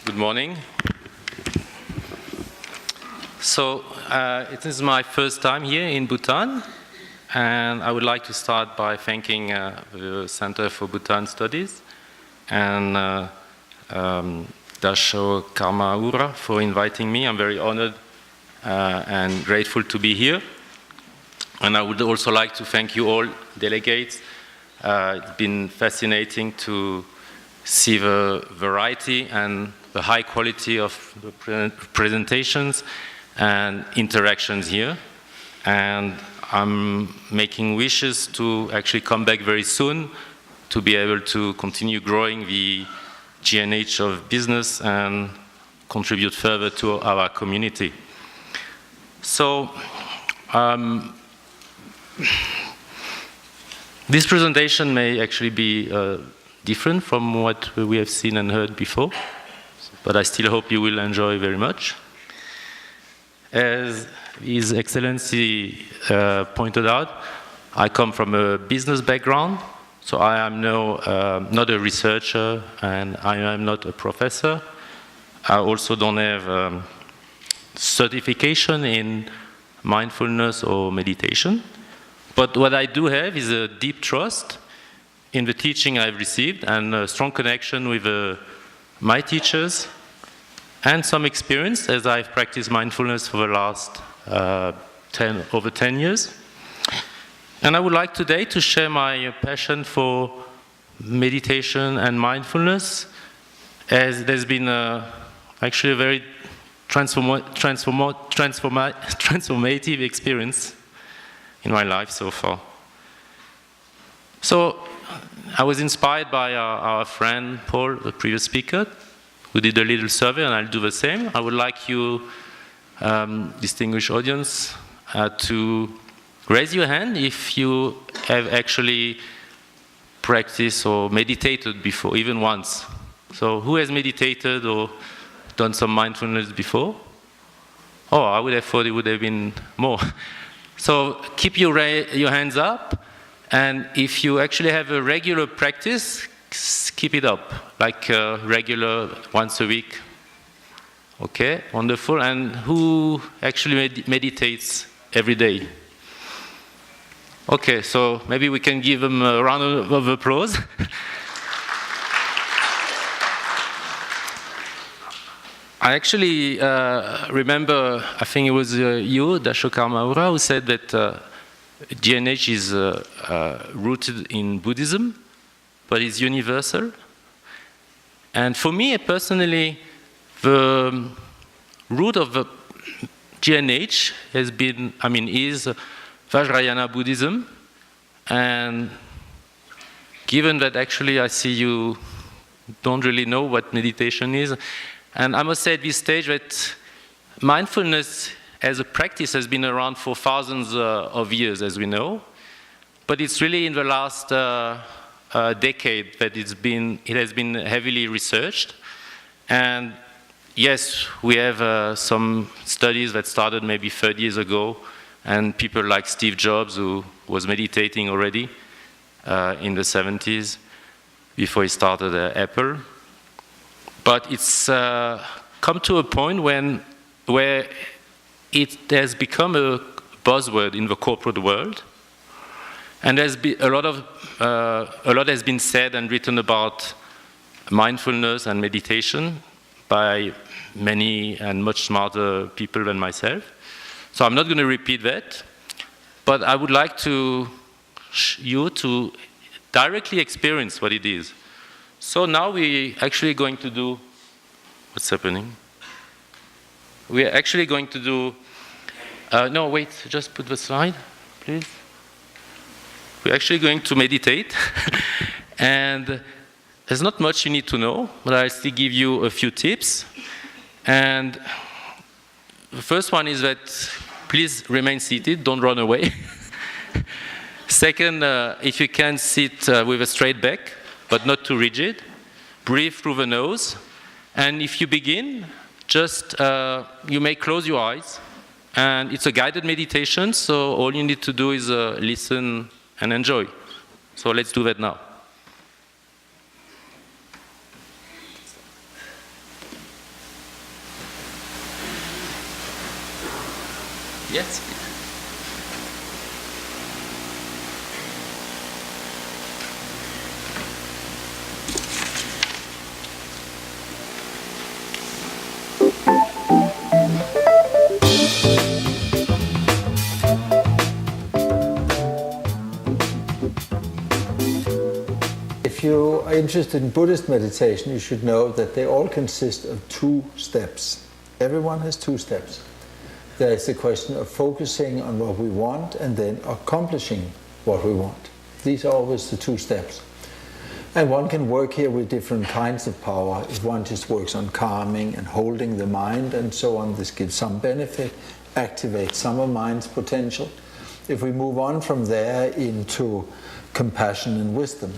Good morning. So it is my first time here in Bhutan, and I would like to start by thanking the Center for Bhutan Studies and Dasho Karma Ura for inviting me. I'm very honored and grateful to be here. And I would also like to thank you all delegates. It's been fascinating to see the variety and the high quality of the presentations and interactions here. And I'm making wishes to actually come back very soon to be able to continue growing the G&H of business and contribute further to our community. So, this presentation may actually be different from what we have seen and heard before, but I still hope you will enjoy very much. As His Excellency pointed out, I come from a business background, so I am not a researcher and I am not a professor. I also don't have certification in mindfulness or meditation. But what I do have is a deep trust in the teaching I've received and a strong connection with my teachers and some experience as I've practiced mindfulness for the last over 10 years. And I would like today to share my passion for meditation and mindfulness, as there's been actually a very transformative experience in my life so far. So I was inspired by our friend Paul, the previous speaker, who did a little survey, and I'll do the same. I would like you, distinguished audience, to raise your hand if you have actually practiced or meditated before, even once. So who has meditated or done some mindfulness before? Oh, I would have thought it would have been more. So keep your hands up, and if you actually have a regular practice, keep it up, like regular once a week. Okay, wonderful. And who actually meditates every day? Okay, so maybe we can give them a round of applause. I actually remember, I think it was you, Dasho Karma Ura, who said that G&H is rooted in Buddhism, but is universal. And for me, personally, the root of the G&H is Vajrayana Buddhism. And given that actually I see you don't really know what meditation is, and I must say at this stage that mindfulness as a practice has been around for thousands of years, as we know. But it's really in the last decade that it has been heavily researched. And yes, we have some studies that started maybe 30 years ago, and people like Steve Jobs, who was meditating already in the 70s before he started Apple. But it's come to a point where it has become a buzzword in the corporate world, and there's been a lot has been said and written about mindfulness and meditation by many and much smarter people than myself. So I'm not going to repeat that, but I would like you to directly experience what it is. So now we're actually going to do, what's happening? We're actually going to do, no, wait, just put the slide, please. We're actually going to meditate, and there's not much you need to know, but I'll still give you a few tips. And the first one is that please remain seated, don't run away. Second, if you can sit with a straight back, but not too rigid. Breathe through the nose. And if you begin, just, you may close your eyes. And it's a guided meditation, so all you need to do is listen and enjoy. So let's do that now. Yes. If you are interested in Buddhist meditation, you should know that they all consist of 2 steps. Everyone has 2 steps. There is the question of focusing on what we want and then accomplishing what we want. These are always the 2 steps. And one can work here with different kinds of power. If one just works on calming and holding the mind and so on, this gives some benefit, activates some of mind's potential. If we move on from there into compassion and wisdom,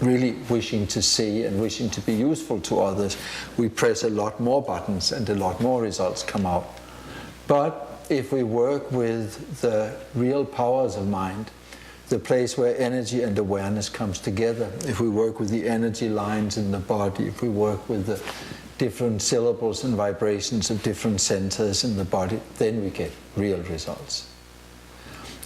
really wishing to see and wishing to be useful to others, we press a lot more buttons and a lot more results come out. But if we work with the real powers of mind, the place where energy and awareness comes together, if we work with the energy lines in the body, if we work with the different syllables and vibrations of different centers in the body, then we get real results.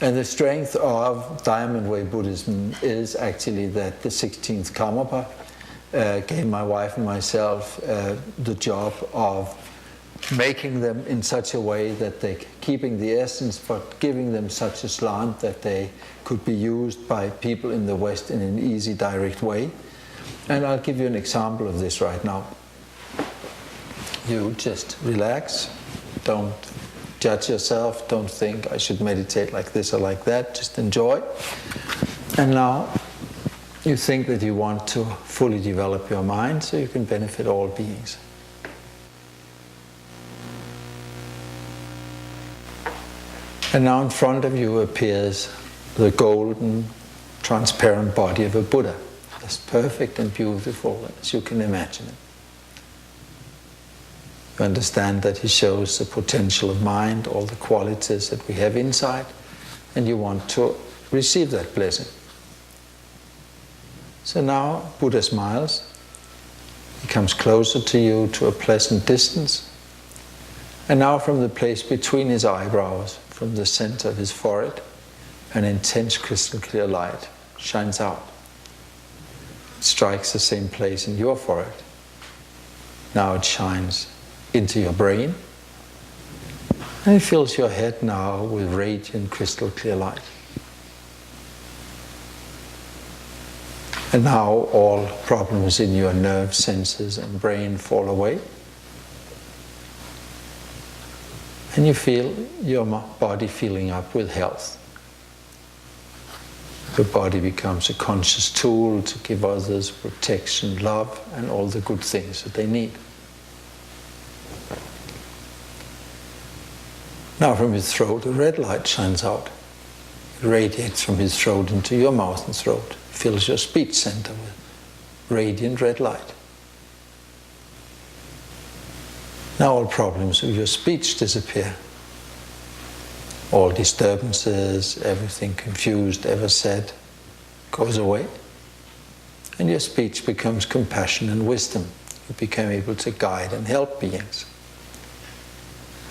And the strength of Diamond Way Buddhism is actually that the 16th Karmapa gave my wife and myself the job of making them in such a way that they're keeping the essence but giving them such a slant that they could be used by people in the West in an easy, direct way. And I'll give you an example of this right now. You just relax, don't judge yourself, don't think I should meditate like this or like that, just enjoy. And now you think that you want to fully develop your mind so you can benefit all beings. And now in front of you appears the golden, transparent body of a Buddha, as perfect and beautiful as you can imagine it. You understand that he shows the potential of mind, all the qualities that we have inside, and you want to receive that blessing. So now Buddha smiles. He comes closer to you to a pleasant distance. And now from the place between his eyebrows, from the center of his forehead, an intense crystal clear light shines out. It strikes the same place in your forehead. Now it shines into your brain, and it fills your head now with radiant crystal clear light. And now all problems in your nerve, senses and brain fall away. And you feel your body filling up with health. Your body becomes a conscious tool to give others protection, love, and all the good things that they need. Now from his throat, a red light shines out. It radiates from his throat into your mouth and throat, fills your speech center with radiant red light. Now all problems of your speech disappear. All disturbances, everything confused, ever said, goes away. And your speech becomes compassion and wisdom. You become able to guide and help beings.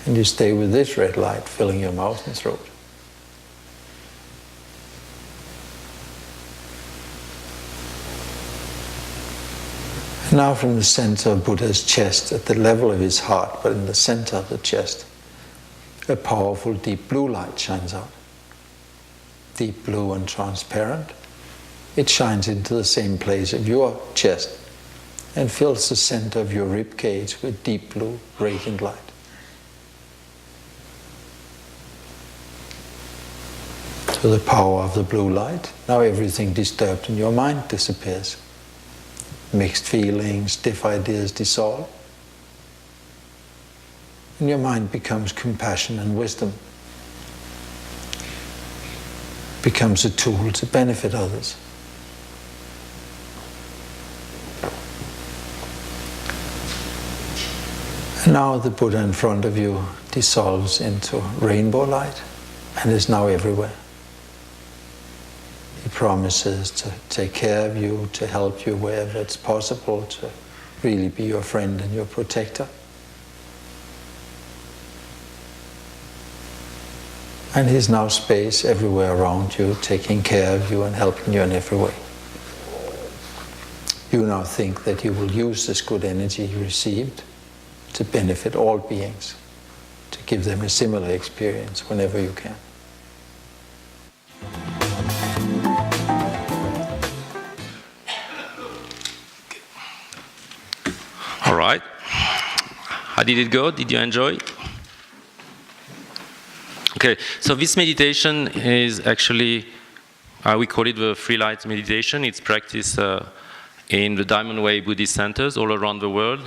And you stay with this red light filling your mouth and throat. And now from the center of Buddha's chest, at the level of his heart, but in the center of the chest, a powerful deep blue light shines out. Deep blue and transparent. It shines into the same place of your chest and fills the center of your rib cage with deep blue, radiant light. To the power of the blue light, now everything disturbed in your mind disappears. Mixed feelings, stiff ideas dissolve. And your mind becomes compassion and wisdom. Becomes a tool to benefit others. And now the Buddha in front of you dissolves into rainbow light and is now everywhere. He promises to take care of you, to help you wherever it's possible, to really be your friend and your protector. And He's now space everywhere around you, taking care of you and helping you in every way. You now think that you will use this good energy you received to benefit all beings, to give them a similar experience whenever you can. All right. How did it go? Did you enjoy? Okay, so this meditation is actually, we call it the Free Light Meditation. It's practiced in the Diamond Way Buddhist centers all around the world.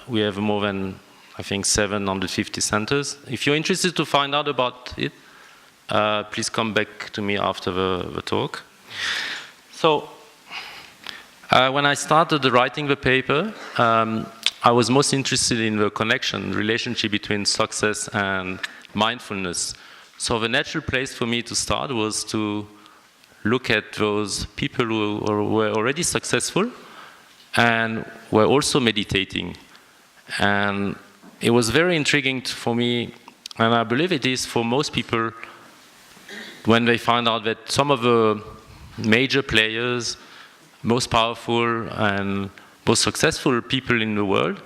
We have more than, I think, 750 centers. If you're interested to find out about it, please come back to me after the talk. So, when I started writing the paper, I was most interested in the connection, relationship between success and mindfulness. So the natural place for me to start was to look at those people who were already successful and were also meditating. And it was very intriguing for me, and I believe it is for most people, when they find out that some of the major players, most powerful and most successful people in the world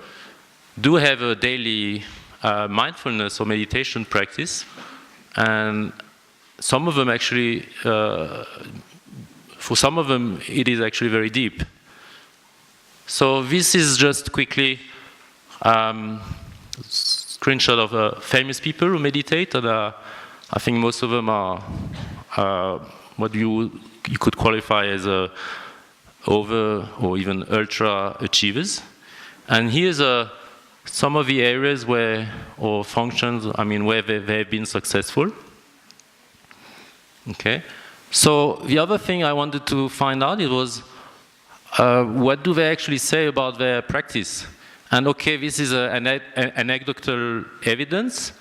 do have a daily mindfulness or meditation practice, and some of them actually, for some of them, it is actually very deep. So this is just quickly screenshot of famous people who meditate, and I think most of them are what you could qualify as over or even ultra achievers. And here's some of the areas where, or functions, where they have been successful. Okay. So the other thing I wanted to find out, it was what do they actually say about their practice? And okay, this is an anecdotal evidence,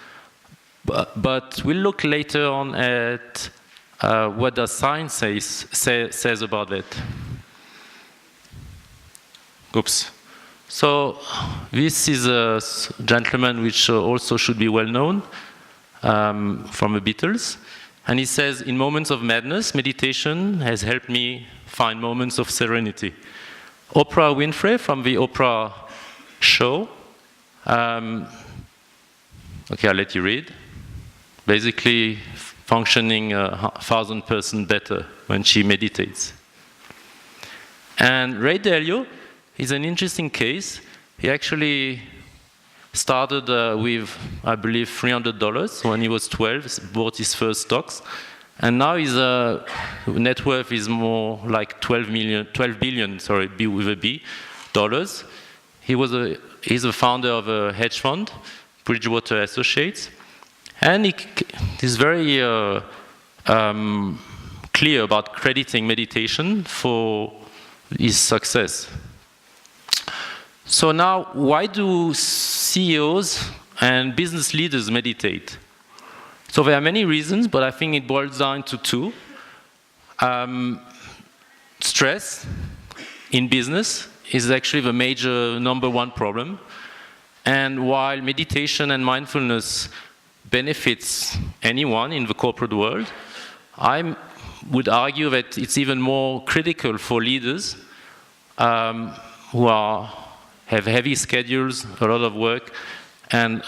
but we'll look later on at what the science says about that. Oops. So this is a gentleman which also should be well known, from the Beatles. And he says, in moments of madness, meditation has helped me find moments of serenity. Oprah Winfrey from the Oprah show. Okay, I'll let you read. Basically, functioning 1,000% better when she meditates. And Ray Dalio is an interesting case. He actually started with, I believe, $300 when he was 12, bought his first stocks, and now his net worth is more like 12 billion, with a B, dollars. He's a founder of a hedge fund, Bridgewater Associates, and he's very clear about crediting meditation for his success. So now, why do CEOs and business leaders meditate? So there are many reasons, but I think it boils down to two. Stress in business is actually the major number one problem. And while meditation and mindfulness benefits anyone in the corporate world, I would argue that it's even more critical for leaders who have heavy schedules, a lot of work, and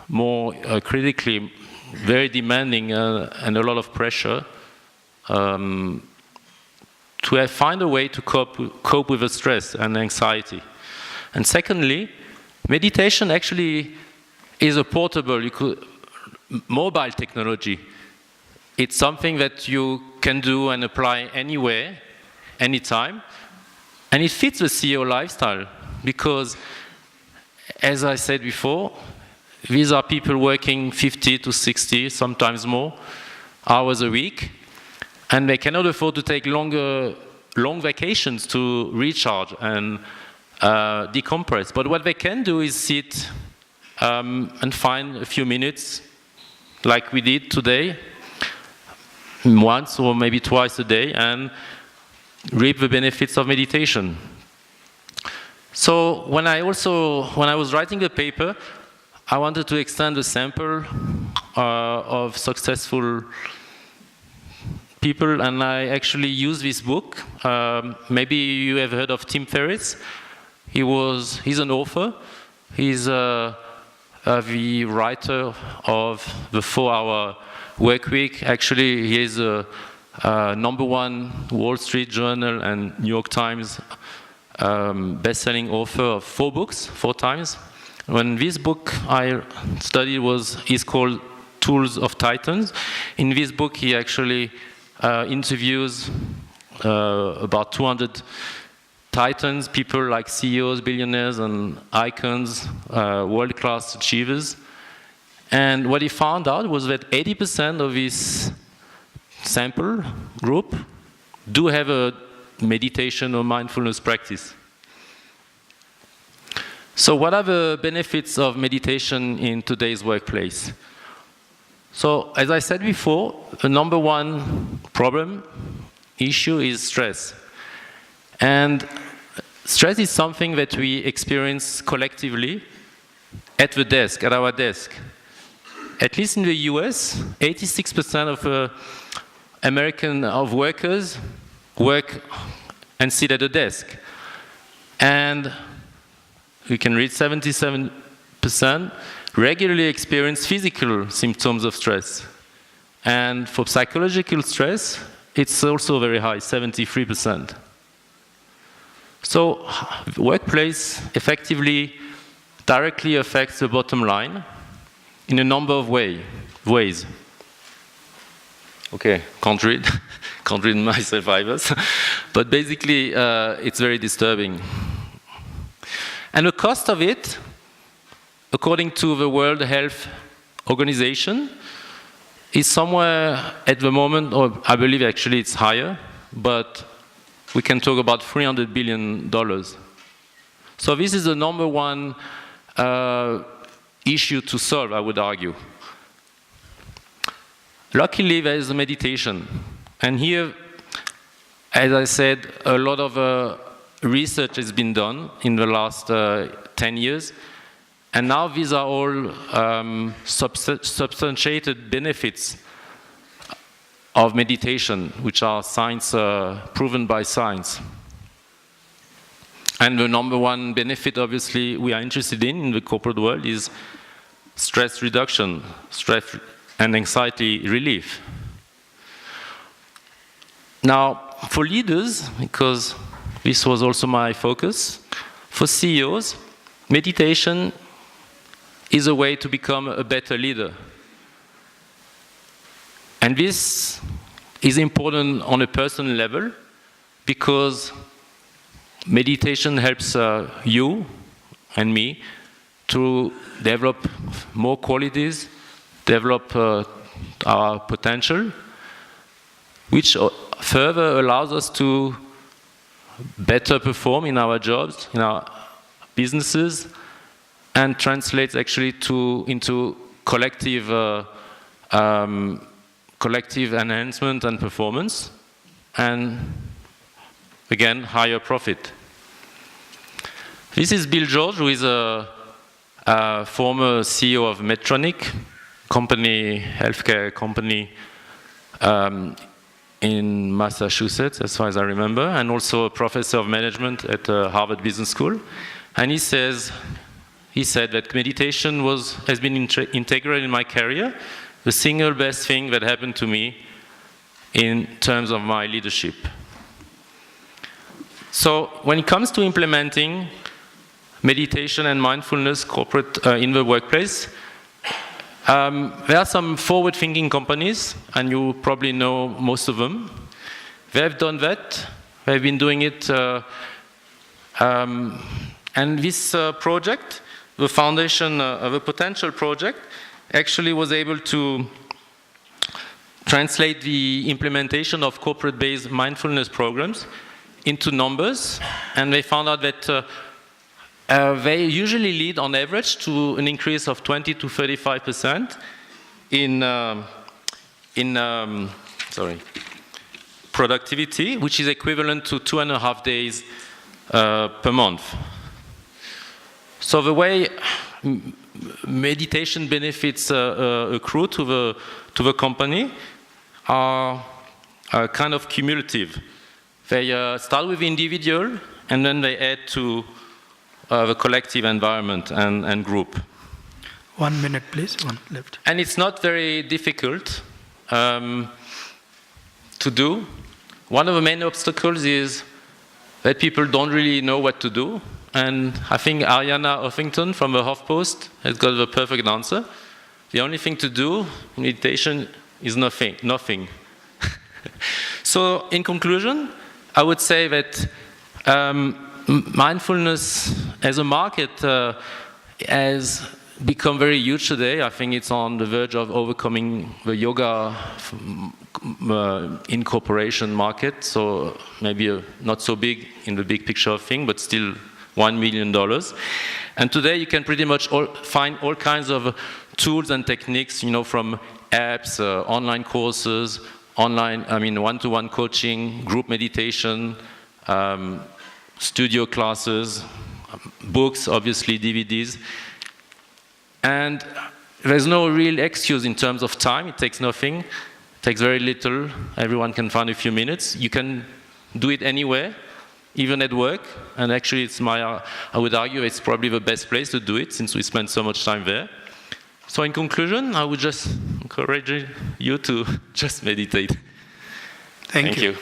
more critically, very demanding and a lot of pressure to find a way to cope with the stress and anxiety. And secondly, meditation actually is a portable, mobile technology. It's something that you can do and apply anywhere, anytime, and it fits the CEO lifestyle. Because, as I said before, these are people working 50 to 60, sometimes more, hours a week, and they cannot afford to take long vacations to recharge and decompress. But what they can do is sit and find a few minutes, like we did today, once or maybe twice a day, and reap the benefits of meditation. So when I was writing the paper, I wanted to extend the sample of successful people, and I actually use this book. Maybe you have heard of Tim Ferriss. He's an author. He's the writer of the 4-Hour Work Week. Actually, he is a #1 Wall Street Journal and New York Times best-selling author of 4 books, 4 times. When this book I studied is called Tools of Titans. In this book, he actually interviews about 200 titans, people like CEOs, billionaires, and icons, world-class achievers. And what he found out was that 80% of his sample group do have a meditation or mindfulness practice. So what are the benefits of meditation in today's workplace? So as I said before, the #1 problem, issue is stress. And stress is something that we experience collectively at the desk, at our desk. At least in the US, 86% of of workers work and sit at a desk. And we can read 77% regularly experience physical symptoms of stress. And for psychological stress, it's also very high, 73%. So workplace effectively directly affects the bottom line in a number of ways. Okay, can't read myself either. But basically, it's very disturbing. And the cost of it, according to the World Health Organization, is somewhere at the moment, or I believe actually it's higher, but we can talk about $300 billion. So this is the #1 issue to solve, I would argue. Luckily, there is a meditation. And here, as I said, a lot of research has been done in the last 10 years. And now these are all substantiated benefits of meditation, which are science, proven by science. And the #1 benefit, obviously, we are interested in the corporate world is stress reduction, stress and anxiety relief. Now, for leaders, because this was also my focus, for CEOs, meditation is a way to become a better leader. And this is important on a personal level because meditation helps you and me to develop more qualities, develop our potential, which further allows us to better perform in our jobs, in our businesses, and translates actually into collective enhancement and performance, and again, higher profit. This is Bill George, who is a former CEO of Medtronic, healthcare company in Massachusetts, as far as I remember, and also a professor of management at Harvard Business School. And he said that meditation has been integral in my career, the single best thing that happened to me in terms of my leadership. So when it comes to implementing meditation and mindfulness in the workplace, there are some forward-thinking companies, and you probably know most of them. They have done that. They've been doing it. And this project, the foundation of a potential project, actually was able to translate the implementation of corporate-based mindfulness programs into numbers, and they found out that they usually lead on average to an increase of 20 to 35% in productivity, which is equivalent to 2.5 days per month. So the way meditation benefits accrue to the company are kind of cumulative. They start with the individual, and then they add to the collective environment and group. 1 minute, please. One left. And it's not very difficult to do. One of the main obstacles is that people don't really know what to do. And I think Ariana Huffington from the HuffPost has got the perfect answer. The only thing to do in meditation is nothing. So in conclusion, I would say that mindfulness as a market has become very huge today. I think it's on the verge of overcoming the yoga incorporation market, so maybe not so big in the big picture of things, but still $1 million. And today you can pretty much find all kinds of tools and techniques, from apps, online courses, one-to-one coaching, group meditation, studio classes, books, obviously DVDs. And there's no real excuse in terms of time. It takes nothing. It takes very little. Everyone can find a few minutes. You can do it anywhere, even at work. And actually, I would argue it's probably the best place to do it, since we spend so much time there. So in conclusion, I would just encourage you to just meditate. Thank you.